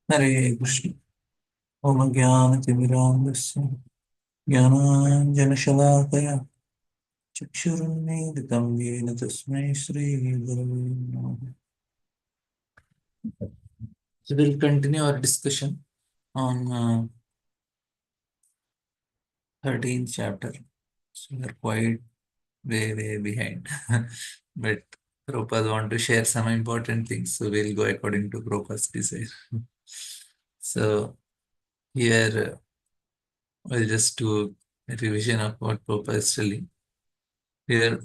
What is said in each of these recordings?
Hare Krishna. Om Jnana-timirandasya Jnana-anjana-shalakaya Chakshurunmilitam yena tasmai Shri Gurave Namaha. So we'll continue our discussion on 13th chapter. So we're quite way behind. But Prabhupada want to share some important things, so we'll go according to Prabhupada's desire. So here we'll just do a revision of what Prabhupada is telling. Here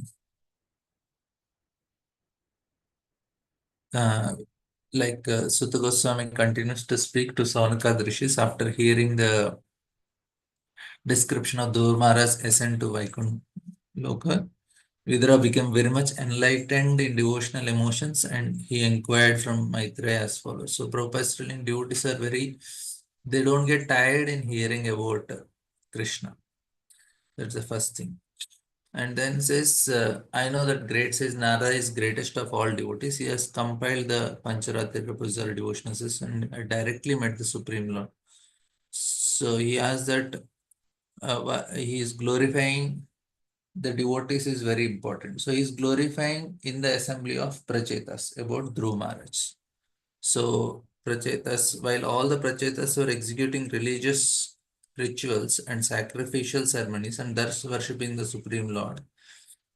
Sutta Goswami continues to speak to Saunaka Rishis after hearing the description of Dhruva Maharaj's ascent to Vaikuntha Loka. Vidura became very much enlightened in devotional emotions and he inquired from Maitreya as follows. So Prabhupada is telling devotees are they don't get tired in hearing about Krishna. That's the first thing. And then says, I know that great says Nara is greatest of all devotees. He has compiled the Pancharatri proposal devotional and directly met the Supreme Lord. So he asks that he is glorifying the devotees is very important. So he is glorifying in the assembly of Prachetas about Dhruv Maharaj. So Prachetas, while all the Prachetas were executing religious rituals and sacrificial ceremonies and thus worshipping the Supreme Lord,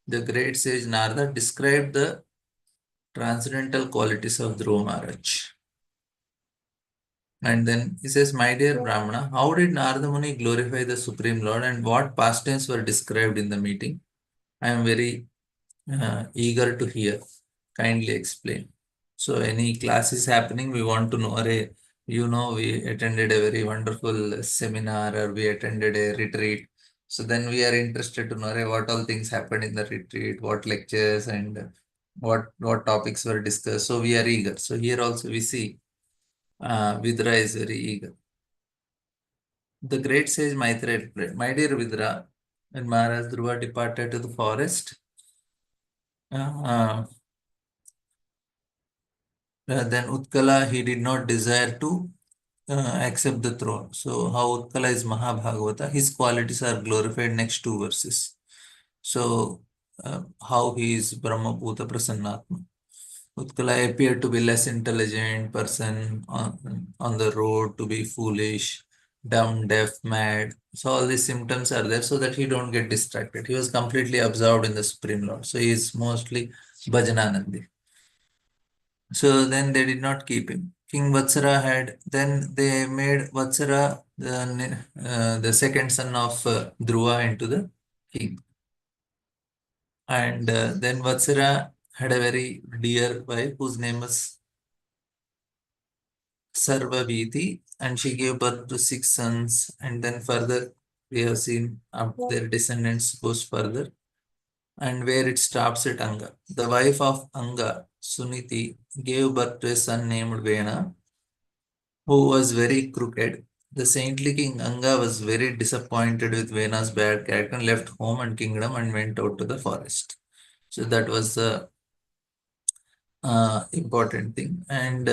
the great sage Narada described the transcendental qualities of Dhruva Maharaj. And then he says, my dear Brahmana, how did Narada Muni glorify the Supreme Lord and what pastimes were described in the meeting? I am very eager to hear. Kindly explain. So any class is happening, we want to know, we attended a very wonderful seminar or we attended a retreat. So then we are interested to know what all things happened in the retreat, what lectures and what topics were discussed. So we are eager. So here also we see Vidra is very eager. The great sage Maitreya replied, my dear Vidra, when Maharaj Dhruva departed to the forest, uh, then Utkala, he did not desire to accept the throne. So how Utkala is Mahabhagavata, his qualities are glorified next two verses. So how he is Brahma Bhuta Prasannatma. Utkala appeared to be less intelligent person on the road, to be foolish, dumb, deaf, mad. So all these symptoms are there so that he don't get distracted. He was completely absorbed in the Supreme Lord. So he is mostly Bhajananandi. So then they did not keep him. King Vatsara then they made Vatsara the second son of Dhruva into the king. And then Vatsara had a very dear wife whose name was Sarvabhiti, and she gave birth to six sons. And then further, we have seen their descendants goes further, and where it stops at Anga. The wife of Anga, Suniti, gave birth to a son named Vena, who was very crooked. The saintly king Anga was very disappointed with Vena's bad character and left home and kingdom and went out to the forest. So that was the important thing. And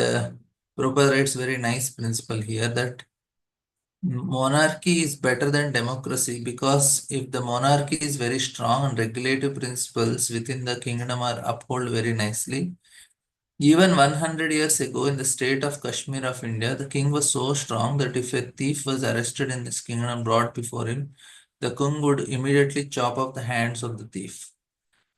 Prabhupada writes very nice principle here that monarchy is better than democracy because if the monarchy is very strong and regulative principles within the kingdom are upheld very nicely, even 100 years ago, in the state of Kashmir of India, the king was so strong that if a thief was arrested in this kingdom and brought before him, the king would immediately chop off the hands of the thief.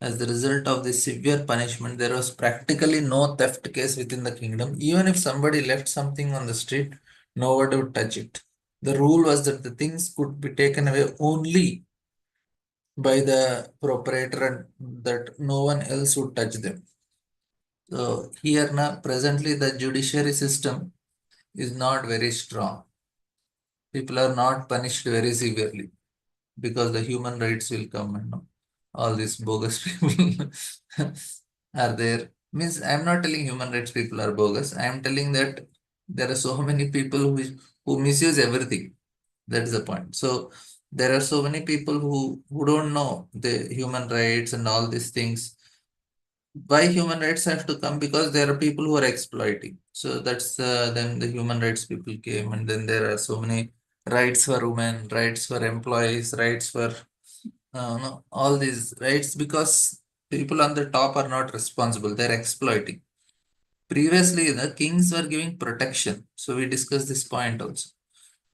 As the result of this severe punishment, there was practically no theft case within the kingdom. Even if somebody left something on the street, nobody would touch it. The rule was that the things could be taken away only by the proprietor and that no one else would touch them. So here now, presently the judiciary system is not very strong. People are not punished very severely because the human rights will come and all these bogus people are there. Means I'm not telling human rights people are bogus. I'm telling that there are so many people who misuse everything. That's the point. So there are so many people who don't know the human rights and all these things. why human rights have to come? Because there are people who are exploiting. So that's then the human rights people came, and then there are so many rights for women, rights for employees, rights for no, all these rights, because people on the top are not responsible. They're exploiting. Previously, the kings were giving protection. So we discussed this point also.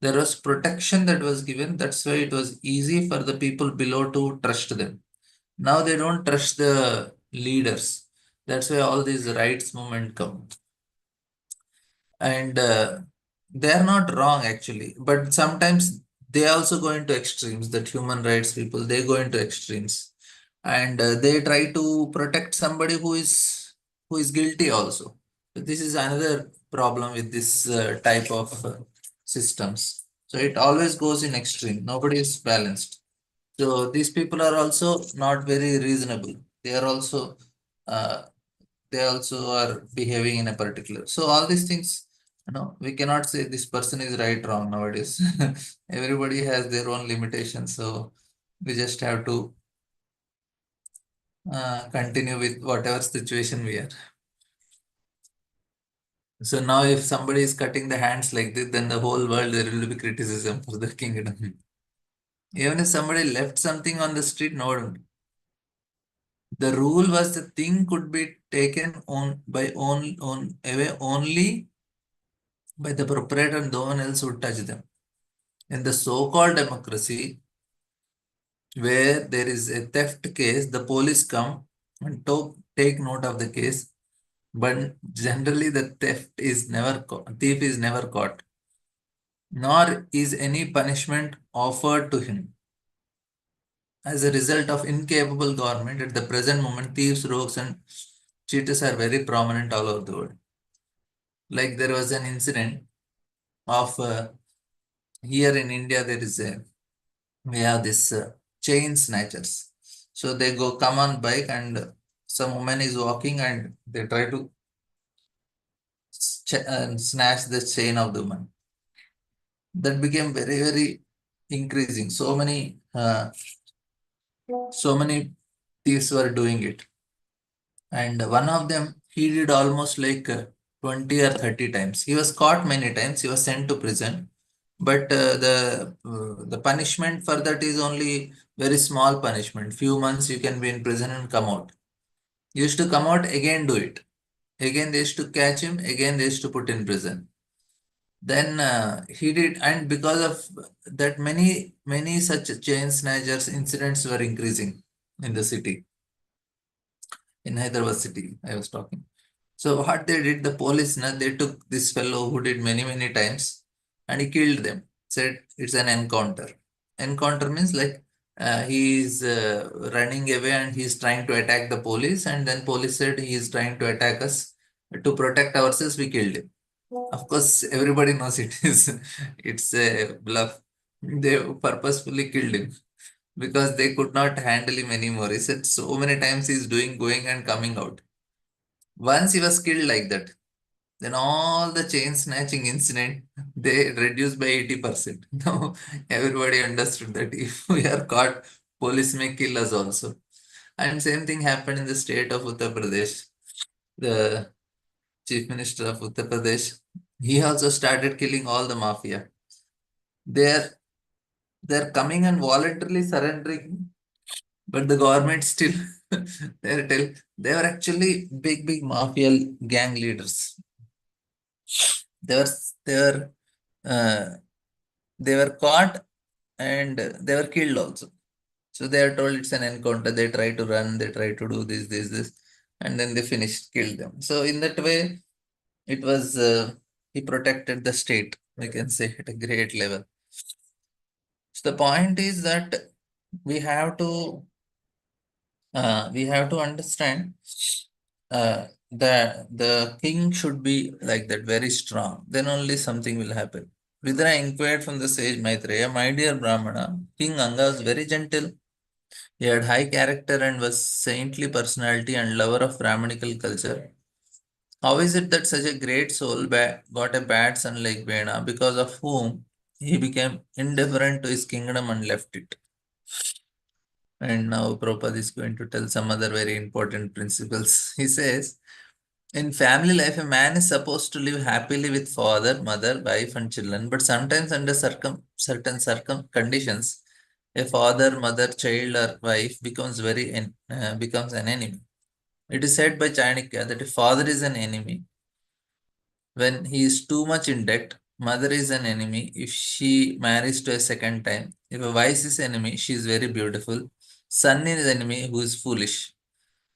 There was protection that was given. That's why it was easy for the people below to trust them. Now they don't trust the leaders. That's why all these rights movement come. And they are not wrong actually, but sometimes they also go into extremes. That human rights people, they go into extremes, and they try to protect somebody who is guilty also. So this is another problem with this type of systems. So it always goes in extreme. Nobody is balanced. So these people are also not very reasonable. They are also uh, they also are behaving in a particular. So all these things, we cannot say this person is right, wrong nowadays. Everybody has their own limitations. So we just have to continue with whatever situation we are. So now if somebody is cutting the hands like this, then the whole world there will be criticism for the kingdom. Even if somebody left something on the street, no, the rule was the thing could be taken on by on away only by the proprietor, and no one else would touch them. In the so-called democracy, where there is a theft case, the police come and take note of the case, but generally the thief is never caught, nor is any punishment offered to him. As a result of incapable government, at the present moment, thieves, rogues, and cheaters are very prominent all over the world. Like there was an incident of here in India, we have this chain snatchers. So they come on bike, and some woman is walking, and they try to snatch the chain of the woman. That became very, very increasing. So many thieves were doing it. And one of them, he did almost like 20 or 30 times. He was caught many times. He was sent to prison. But the punishment for that is only very small punishment. Few months you can be in prison and come out. He used to come out, again do it. Again they used to catch him. Again they used to put in prison. Then he did, and because of that, many such chain snatchers incidents were increasing in the city, in Hyderabad city. I was talking. So what they did, the police, they took this fellow who did many times, and he killed them. Said it's an encounter. Encounter means like he is running away and he is trying to attack the police, and then police said he is trying to attack us. To protect ourselves, we killed him. Of course, everybody knows it is it's a bluff. They purposefully killed him because they could not handle him anymore. He said so many times he's going and coming out. Once he was killed like that, then all the chain snatching incident they reduced by 80%. Now everybody understood that if we are caught, police may kill us also. And same thing happened in the state of Uttar Pradesh. The chief minister of Uttar Pradesh, he also started killing all the mafia. They're they're coming and voluntarily surrendering, but the government still they were actually big mafia gang leaders. They were they were uh, they were caught, and they were killed also. So they are told it's an encounter. They try to run, they try to do this, and then they finished, killed them. So in that way, it was he protected the state, we can say, at a great level. So the point is that we have to understand that the king should be like that, very strong. Then only something will happen. Vidura inquired from the sage Maitreya, "My dear Brahmana, King Anga was very gentle. He had high character and was saintly personality and lover of Brahmanical culture. How is it that such a great soul got a bad son like Vena, because of whom he became indifferent to his kingdom and left it?" And now Prabhupada is going to tell some other very important principles. He says, in family life, a man is supposed to live happily with father, mother, wife, and children. But sometimes, under certain conditions, a father, mother, child, or wife becomes an enemy. It is said by Chanakya that a father is an enemy when he is too much in debt. Mother is an enemy if she marries to a second time. If a wife is enemy, she is very beautiful. Son is enemy who is foolish.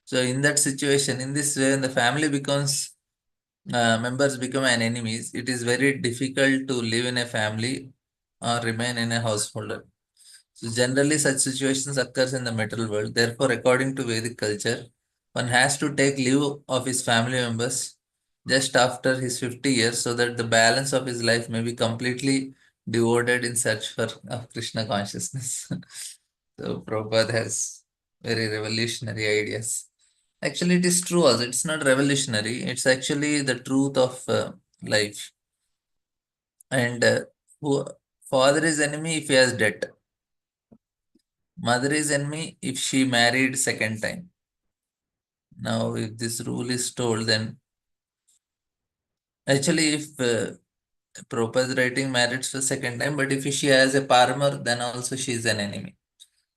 So in that situation, in this way, when the family becomes members become an enemies, it is very difficult to live in a family or remain in a householder. So generally, such situations occurs in the material world. Therefore, according to Vedic culture, one has to take leave of his family members just after his 50 years, so that the balance of his life may be completely devoted in search for Krishna consciousness. So Prabhupada has very revolutionary ideas. Actually, it is true also. It's not revolutionary. It's actually the truth of life. And who, father is enemy if he has debt. Mother is enemy if she married second time. Now, if this rule is told, then actually, if Prabhupada is writing marriage for second time, but if she has a partner, then also she is an enemy.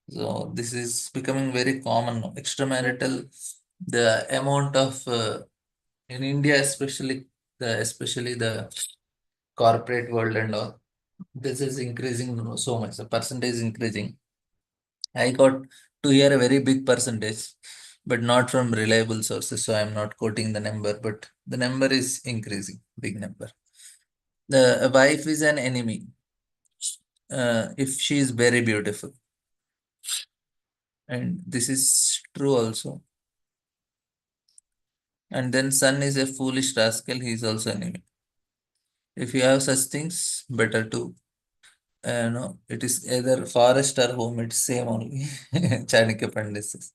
So this is becoming very common now. Extramarital, the amount of in India, especially the corporate world and all, this is increasing so much. The percentage is increasing. I got to hear a very big percentage, but not from reliable sources. So I'm not quoting the number, but the number is increasing, big number. The wife is an enemy if she is very beautiful. And this is true also. And then son is a foolish rascal, he is also an enemy. If you have such things, better to no, it is either forest or home, it's same only. Chanakya Pandit says.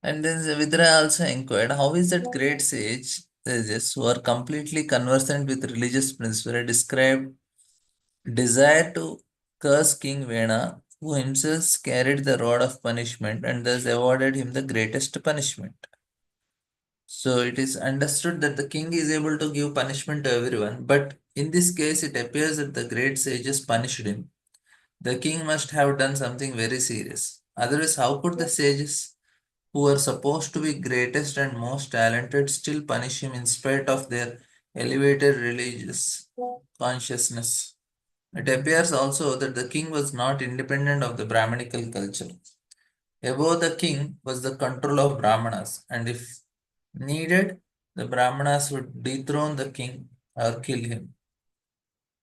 And then Vidra also inquired, how is that great sage, sages who are completely conversant with religious principles, described desire to curse King Vena, who himself carried the rod of punishment and thus awarded him the greatest punishment. So it is understood that the king is able to give punishment to everyone, but in this case, it appears that the great sages punished him. The king must have done something very serious. Otherwise, how could the sages, who are supposed to be greatest and most talented, still punish him in spite of their elevated religious consciousness? It appears also that the king was not independent of the Brahmanical culture. Above the king was the control of Brahmanas, and if needed, the Brahmanas would dethrone the king or kill him,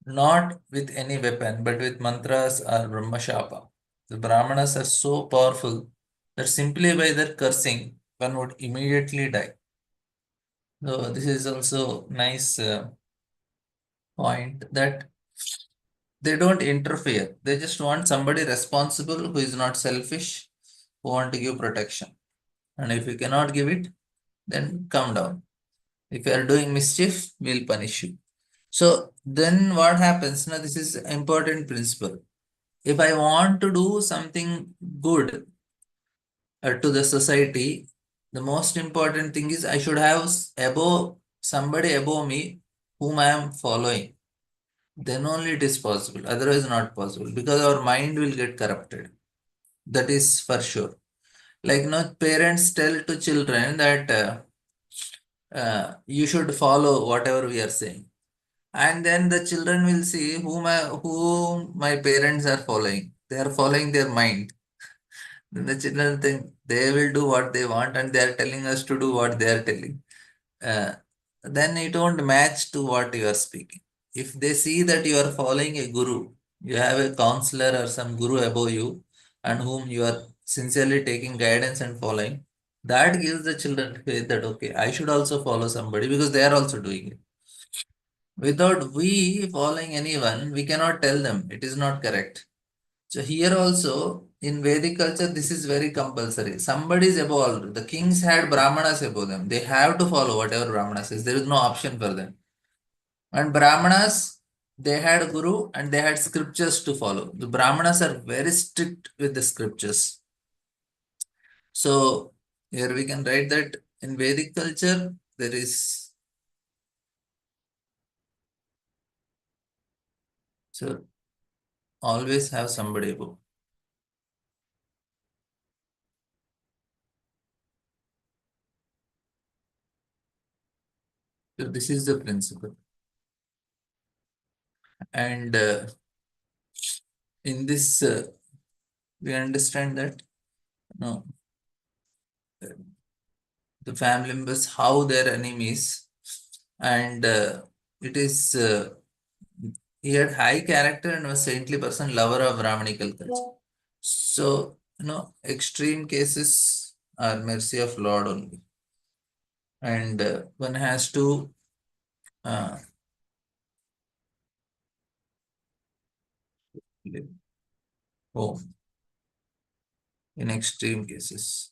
not with any weapon, but with mantras or Brahmashapa. The Brahmanas are so powerful that simply by their cursing, one would immediately die. So this is also nice point that they don't interfere. They just want somebody responsible who is not selfish, who want to give protection. And if you cannot give it, then come down. If you are doing mischief, we'll punish you. So then what happens? Now, this is important principle. If I want to do something good to the society, the most important thing is I should have somebody above me whom I am following. Then only it is possible. Otherwise, not possible because our mind will get corrupted. That is for sure. Like no parents tell to children that you should follow whatever we are saying, and then the children will see whom my parents are following. They are following their mind. Then the children think they will do what they want, and they are telling us to do what they are telling. Uh, then it won't match to what you are speaking. If they see that you are following a guru, you have a counselor or some guru above you, and whom you are sincerely taking guidance and following, that gives the children faith that okay, I should also follow somebody because they are also doing it. Without we following anyone, we cannot tell them it is not correct. So here also in Vedic culture, this is very compulsory. Somebody is above all. The kings had Brahmanas above them. They have to follow whatever Brahmana says. There is no option for them. And Brahmanas, they had a guru and they had scriptures to follow. The Brahmanas are very strict with the scriptures. So here we can write that in Vedic culture, there is, so always have somebody above. So this is the principle. And in this, we understand that no, the family members, how their enemies, and it is he had high character and was saintly person, lover of Brahmanical culture. So extreme cases are mercy of Lord only, and one has to uh, live home in extreme cases.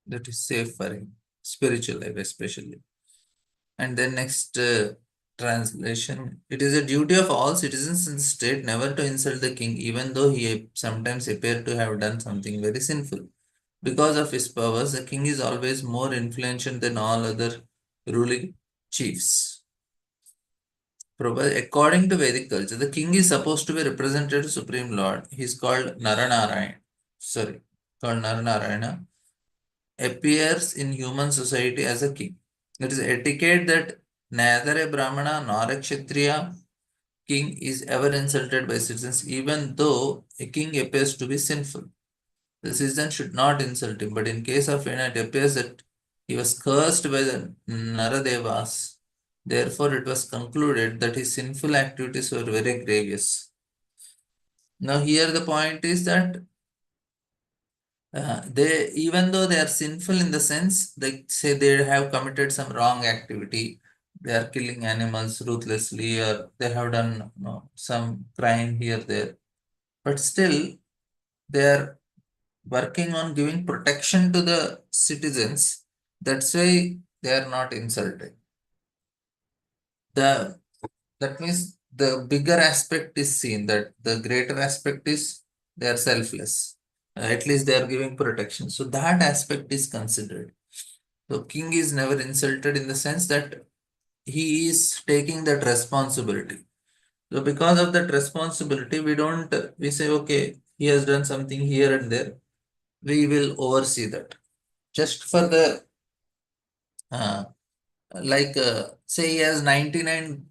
That is safe for him, spiritual life especially. And then next translation. It is a duty of all citizens in the state never to insult the king, even though he sometimes appeared to have done something very sinful. Because of his powers, the king is always more influential than all other ruling chiefs. According to Vedic culture, the king is supposed to be represented to Supreme Lord. He is called Naranarayana. Sorry, called Naranarayana. Appears in human society as a king. It is etiquette that neither a Brahmana nor a Kshatriya king is ever insulted by citizens, even though a king appears to be sinful. The citizen should not insult him, but in case of Vena, it appears that he was cursed by the Naradevas. Therefore, it was concluded that his sinful activities were very grievous. Now, here the point is that they, even though they are sinful in the sense, they say they have committed some wrong activity, they are killing animals ruthlessly, or they have done some crime here, there, but still they are working on giving protection to the citizens. That's why they are not insulted. The that means the bigger aspect is seen, that the greater aspect is they are selfless. At least they are giving protection. So that aspect is considered. So king is never insulted in the sense that he is taking that responsibility. So because of that responsibility, we don't we say okay, he has done something here and there. We will oversee that. Just for the uh, like say he has 99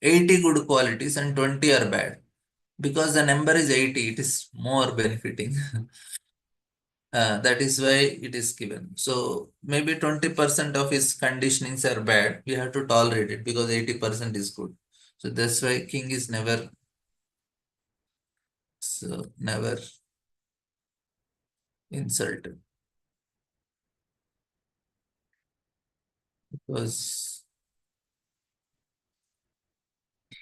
80 good qualities and 20 are bad, because the number is 80, it is more benefiting. That is why it is given. So maybe 20% of his conditionings are bad. We have to tolerate it because 80% is good. So that's why king is never, so never insulted, because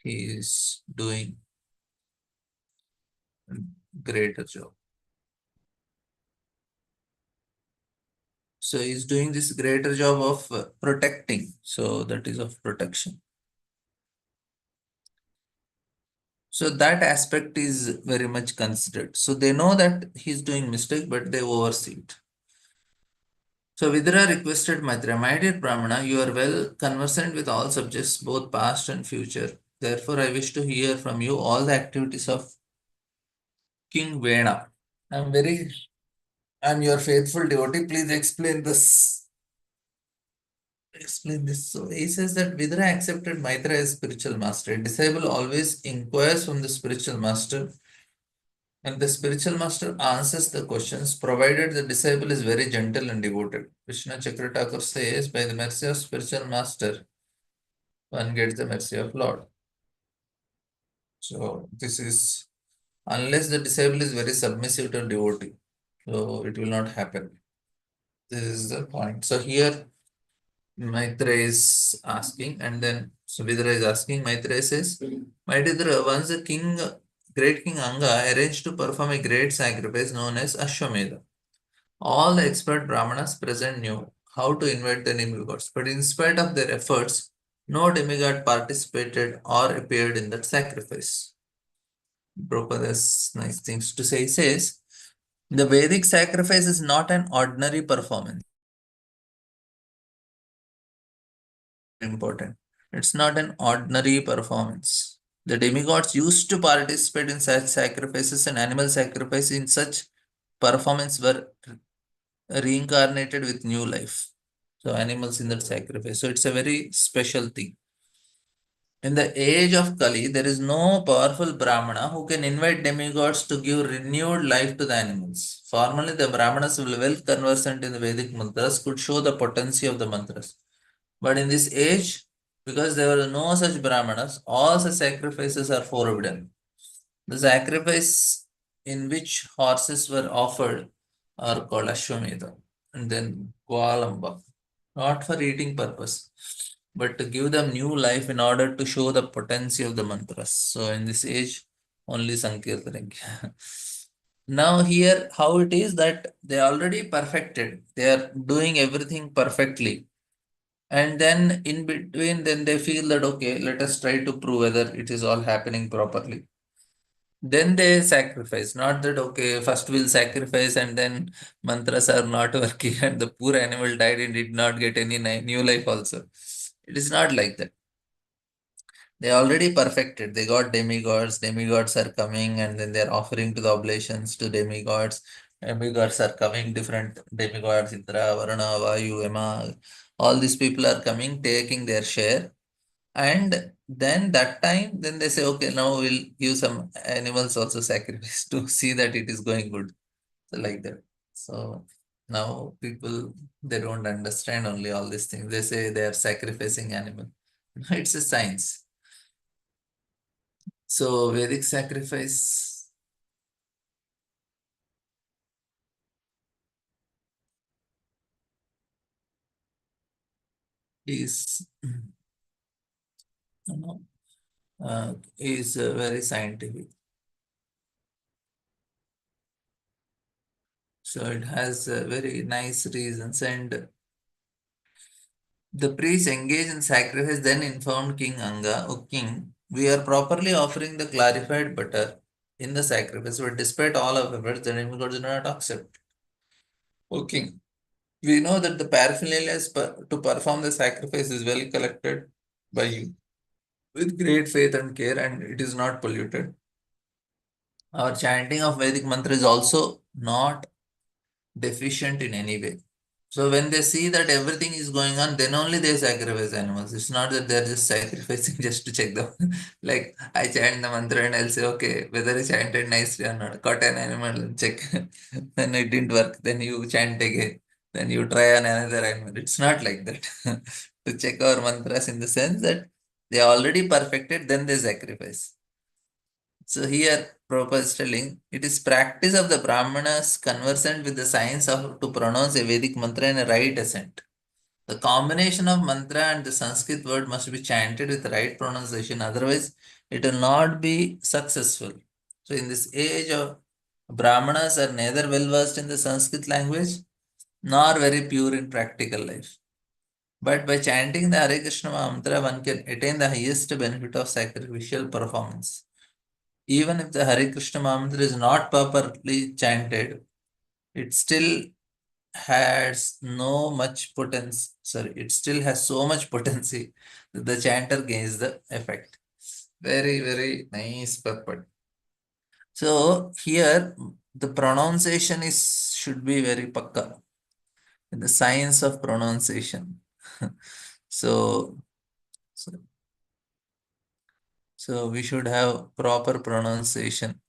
he is doing a greater job. So he's doing this greater job of protecting. So that is of protection. So that aspect is very much considered. So they know that he's doing mistake, but they oversee it. So Vidura requested Maitra, my dear Brahmana, you are well conversant with all subjects, both past and future. Therefore, I wish to hear from you all the activities of King Vena. I'm your faithful devotee. Please explain this. Explain this. So he says that Vidura accepted Maitra as spiritual master. A disciple always inquires from the spiritual master, and the spiritual master answers the questions, provided the disciple is very gentle and devoted. Krishna Chakravarti says, by the mercy of spiritual master, one gets the mercy of Lord. So this is, unless the disciple is very submissive to devotee, so it will not happen. This is the point. So here Maitra is asking, and then Subhidra is asking. Maitra says, my dear, once the king, great king Anga arranged to perform a great sacrifice known as Ashwamedha. All the expert Brahmanas present knew how to invade the demigods. But in spite of their efforts, no demigod participated or appeared in that sacrifice. Prabhupada has nice things to say. He says, the Vedic sacrifice is not an ordinary performance. Important. It's not an ordinary performance. The demigods used to participate in such sacrifices, and animal sacrifice in such performance were reincarnated with new life. So animals in that sacrifice. So it's a very special thing. In the age of Kali, there is no powerful Brahmana who can invite demigods to give renewed life to the animals. Formerly, the Brahmanas, well conversant in the Vedic mantras, could show the potency of the mantras. But in this age, because there were no such Brahmanas, all such sacrifices are forbidden. The sacrifice in which horses were offered are called Ashwamedha and then Kvalamba, not for eating purpose, but to give them new life in order to show the potency of the mantras. So in this age, only Sankirtan. Now here, how it is that they already perfected. They are doing everything perfectly. And then in between, then they feel that, okay, let us try to prove whether it is all happening properly. Then they sacrifice, not that, okay, first we'll sacrifice and then mantras are not working and the poor animal died and did not get any new life also. It is not like that. They already perfected. They got demigods. Demigods are coming and then they're offering to the oblations to demigods. Demigods are coming, different demigods, Indra, Varuna, Vayu, Yama. All these people are coming, taking their share. And then that time, then they say, okay, now we'll give some animals also sacrifice to see that it is going good. So like that. So now people, they don't understand only all these things. They say they are sacrificing animal. It's a science. So Vedic sacrifice is, you know, is very scientific. So it has very nice reasons, and the priest engaged in sacrifice then informed King Anga, O king, we are properly offering the clarified butter in the sacrifice, but despite all our efforts, the demigods do not accept. O king, we know that the paraphernalia to perform the sacrifice is well collected by you with great faith and care, and it is not polluted. Our chanting of Vedic mantra is also not deficient in any way. So when they see that everything is going on, then only they sacrifice animals. It's not that they're just sacrificing just to check them. Like I chant the mantra and I'll say, okay, whether I chanted nicely or not. Caught an animal and check. Then it didn't work. Then you chant again. Then you try on another animal. It's not like that. To check our mantras in the sense that they already perfected, then they sacrifice. So here Prabhupada is telling it is practice of the Brahmanas conversant with the science of to pronounce a Vedic mantra in a right accent. The combination of mantra and the Sanskrit word must be chanted with right pronunciation, otherwise it will not be successful. So in this age of Brahmanas are neither well versed in the Sanskrit language nor very pure in practical life. But by chanting the Hare Krishna mantra, one can attain the highest benefit of sacrificial performance. Even if the Hare Krishna mantra is not properly chanted, it still has no much potency. Sorry, it still has so much potency that the chanter gains the effect. Very, very nice purport. So here the pronunciation is should be very pakka. The science of pronunciation. so, so so we should have proper pronunciation.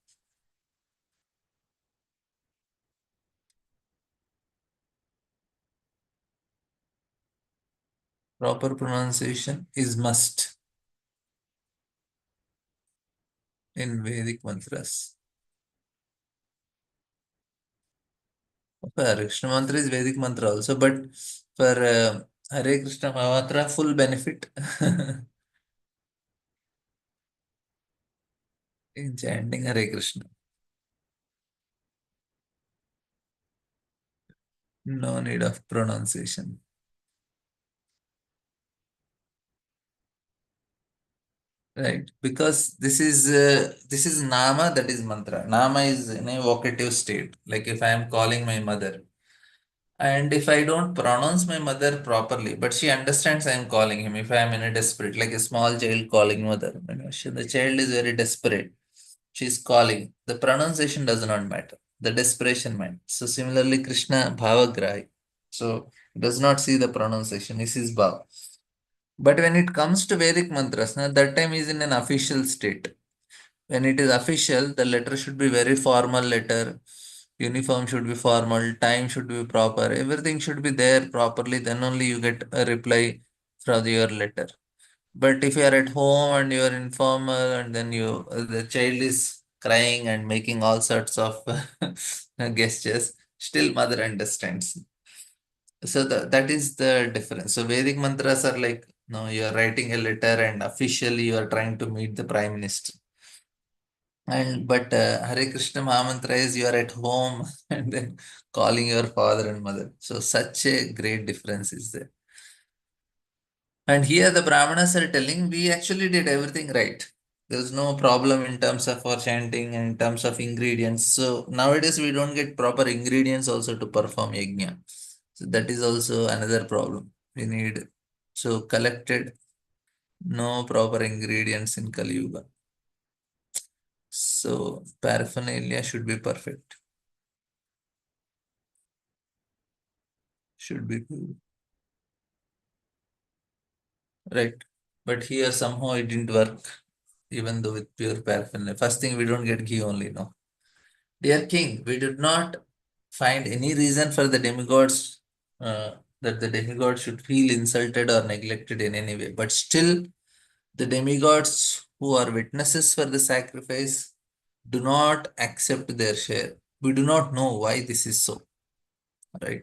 Proper pronunciation is must in Vedic mantras. Hare Krishna mantra is Vedic mantra also, but for Hare Krishna mantra, full benefit in chanting Hare Krishna. No need of pronunciation. right? Because this is nama, that is mantra. Nama is in a vocative state. Like if I am calling my mother, and if I don't pronounce my mother properly, but she understands I am calling him. If I am in a desperate, like a small child calling mother, the child is very desperate. She's calling. The pronunciation does not matter. The desperation matters. So similarly, Krishna Bhavagrahi. So does not see the pronunciation. He sees Bhav. But when it comes to Vedic mantras, na, that time is in an official state. When it is official, the letter should be very formal letter. Uniform should be formal. Time should be proper. Everything should be there properly. Then only you get a reply from your letter. But if you are at home and you are informal, and then the child is crying and making all sorts of gestures, still mother understands. So that is the difference. So Vedic mantras are like, no, you are writing a letter and officially you are trying to meet the prime minister. And but Hare Krishna Mahamantra is you are at home and then calling your father and mother. So such a great difference is there. And here the Brahmanas are telling we actually did everything right. There's no problem in terms of our chanting and in terms of ingredients. So nowadays we don't get proper ingredients also to perform yajna. So that is also another problem. We need so collected, no proper ingredients in Kali Yuga. So paraphernalia should be perfect. Should be good. Right. But here somehow it didn't work, even though with pure paraphernalia. First thing, we don't get ghee only, no. Dear king, we did not find any reason for the demigods that the demigod should feel insulted or neglected in any way. But still, the demigods who are witnesses for the sacrifice do not accept their share. We do not know why this is so, right?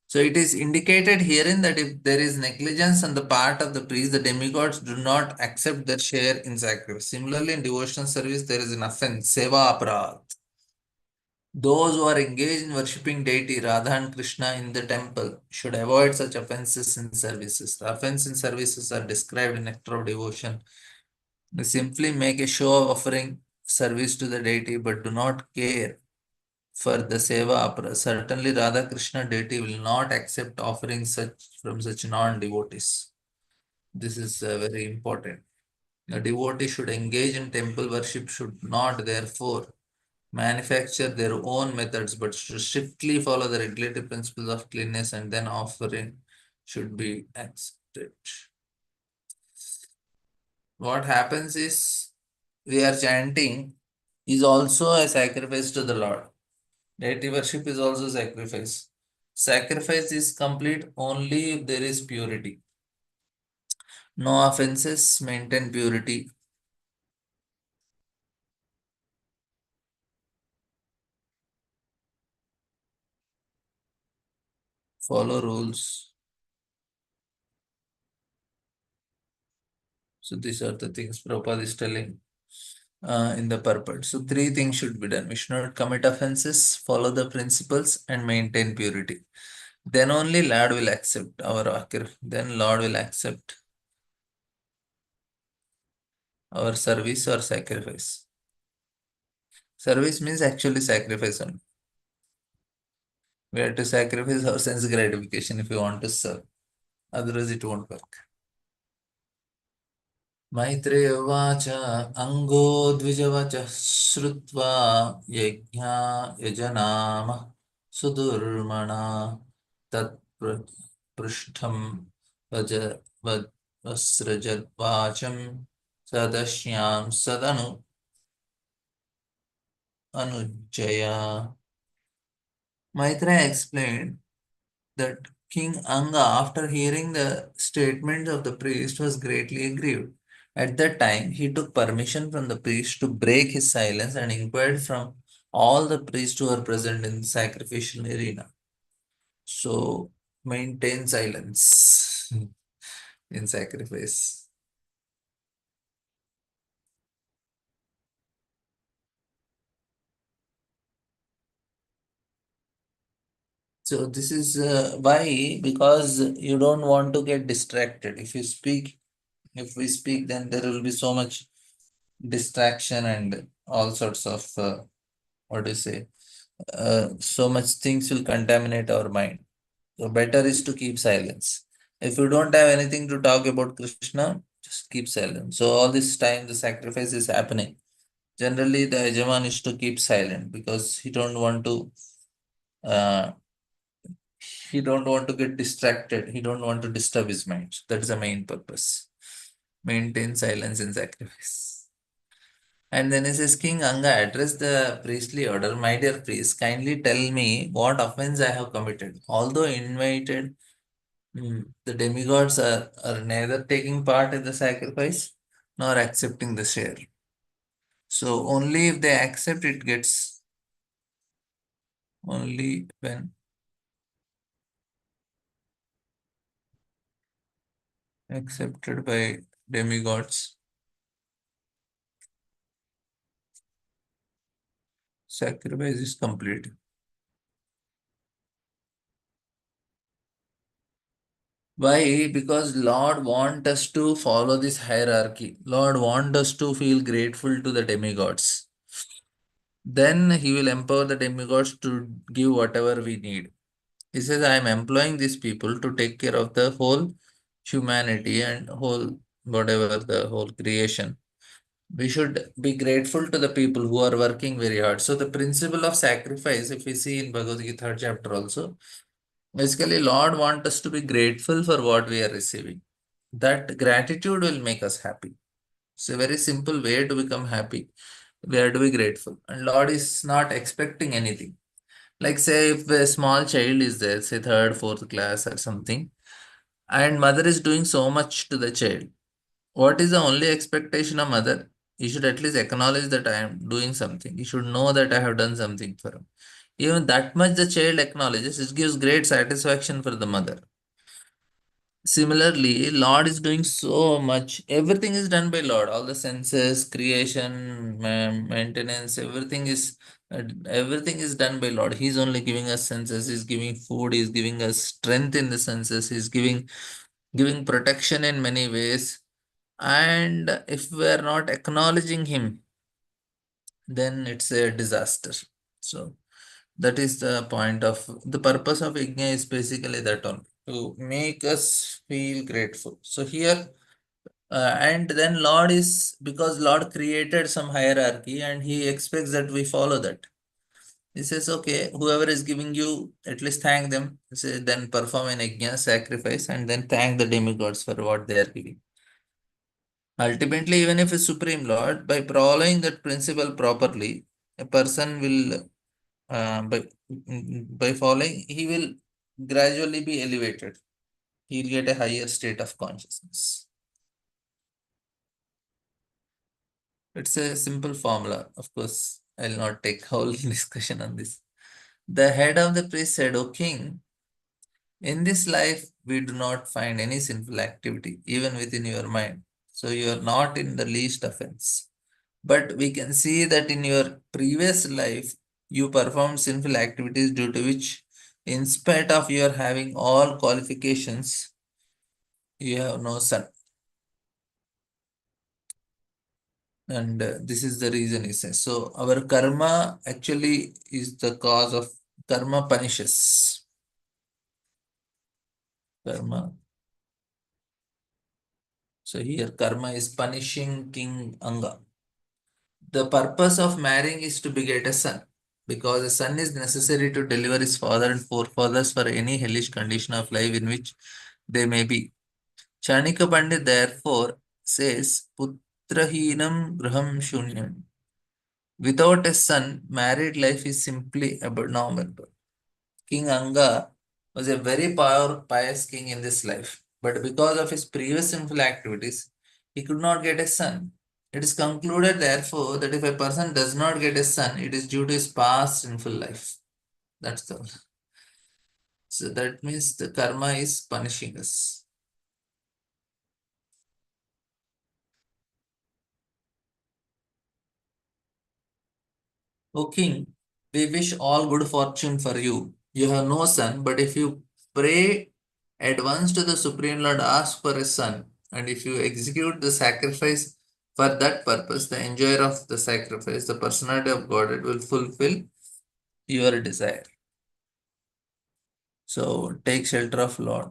So it is indicated herein that if there is negligence on the part of the priest, the demigods do not accept their share in sacrifice. Similarly, in devotional service, there is an offense, seva aparadh. Those who are engaged in worshipping deity Radha and Krishna in the temple should avoid such offenses in services. The offense in services are described in Nectar of Devotion. They simply make a show of offering service to the deity but do not care for the seva opera. Certainly, Radha Krishna deity will not accept offerings such from such non-devotees. This is very important. A devotee should engage in temple worship, should not therefore manufacture their own methods, but should strictly follow the regulative principles of cleanness, and then offering should be accepted. What happens is we are chanting is also a sacrifice to the Lord. Deity worship is also sacrifice. Sacrifice is complete only if there is purity. No offenses, maintain purity. Follow rules. So these are the things Prabhupada is telling in the purport. So three things should be done. We should not commit offenses, follow the principles, and maintain purity. Then only Lord will accept our akir. Then Lord will accept our service or sacrifice. Service means actually sacrifice only. We have to sacrifice our sense gratification if we want to serve. Otherwise, it won't work. Maitreya Vacha Ango Dvijavacha Shrutva Yajna Yajanama Sudurmana Tat Prishtham Vaja Vasrajat Vacham Sadashyam Sadanu Anujaya. Maitreya explained that King Anga, after hearing the statements of the priest, was greatly aggrieved. At that time, he took permission from the priest to break his silence and inquired from all the priests who were present in the sacrificial arena. So, maintain silence in sacrifice. So, this is why, because you don't want to get distracted. If you speak If we speak, then there will be so much distraction and all sorts of what do you say? So much things will contaminate our mind. So better is to keep silence. If you don't have anything to talk about Krishna, just keep silent. So all this time the sacrifice is happening. Generally, the Yajaman is to keep silent because uh, he don't want to get distracted. He don't want to disturb his mind. So that's the main purpose. Maintain silence in sacrifice. And then he says, King Anga, address the priestly order. My dear priest, kindly tell me what offense I have committed. Although invited, the demigods are neither taking part in the sacrifice nor accepting the share. So only if they accept it gets only when accepted by demigods, sacrifice is complete. Why? Because Lord want us to follow this hierarchy. Lord want us to feel grateful to the demigods. Then he will empower the demigods to give whatever we need. He says, I am employing these people to take care of the whole humanity and whole whatever the whole creation. We should be grateful to the people who are working very hard. So the principle of sacrifice, if we see in Bhagavad Gita third chapter also, basically Lord wants us to be grateful for what we are receiving. That gratitude will make us happy. It's a very simple way to become happy. We are to be grateful. And Lord is not expecting anything. Like say if a small child is there, say third, fourth class or something, and mother is doing so much to the child. What is the only expectation of mother? You should at least acknowledge that I am doing something. You should know that I have done something for him. Even that much the child acknowledges, it gives great satisfaction for the mother. Similarly, Lord is doing so much. Everything is done by Lord. All the senses, creation, maintenance, everything is done by Lord. He's only giving us senses. He's giving food. He's giving us strength in the senses. He's giving protection in many ways. And if we are not acknowledging Him, then it's a disaster. So that is the point of the purpose of Yajna is basically that only to make us feel grateful. So here, and then Lord is because Lord created some hierarchy and He expects that we follow that. He says, okay, whoever is giving you, at least thank them. Say, then perform an Yajna sacrifice and then thank the demigods for what they are giving. Ultimately, even if a Supreme Lord, by following that principle properly, a person will by following, he will gradually be elevated. He'll get a higher state of consciousness. It's a simple formula. Of course, I'll not take whole discussion on this. The head of the priest said, O king, in this life we do not find any sinful activity, even within your mind. So you are not in the least offense. But we can see that in your previous life, you performed sinful activities due to which, in spite of your having all qualifications, you have no son. And this is the reason he says. So our karma actually is the cause of karma punishes. Karma. So here karma is punishing King Anga. The purpose of marrying is to beget a son, because a son is necessary to deliver his father and forefathers for any hellish condition of life in which they may be. Chanika Pandit therefore says, Putrahinam Graham Shunyam. Without a son, married life is simply abnormal. King Anga was a very pious king in this life, but because of his previous sinful activities, he could not get a son. It is concluded, therefore, that if a person does not get a son, it is due to his past sinful life. That's the. So that means the karma is punishing us. O king, we wish all good fortune for you. You have no son, but if you pray at once to the Supreme Lord, ask for a son. And if you execute the sacrifice for that purpose, the enjoyer of the sacrifice, the personality of Godhead, will fulfill your desire. So take shelter of Lord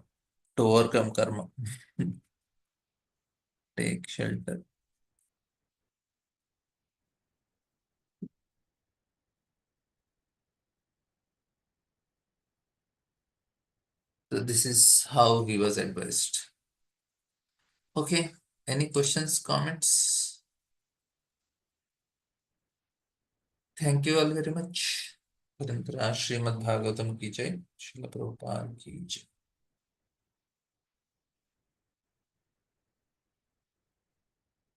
to overcome karma. Take shelter. So this is how he was advised. Okay. Any questions, comments? Thank you all very much. Parantara Srimad Bhagavatam ki jai. Srila Prabhupada ki jai.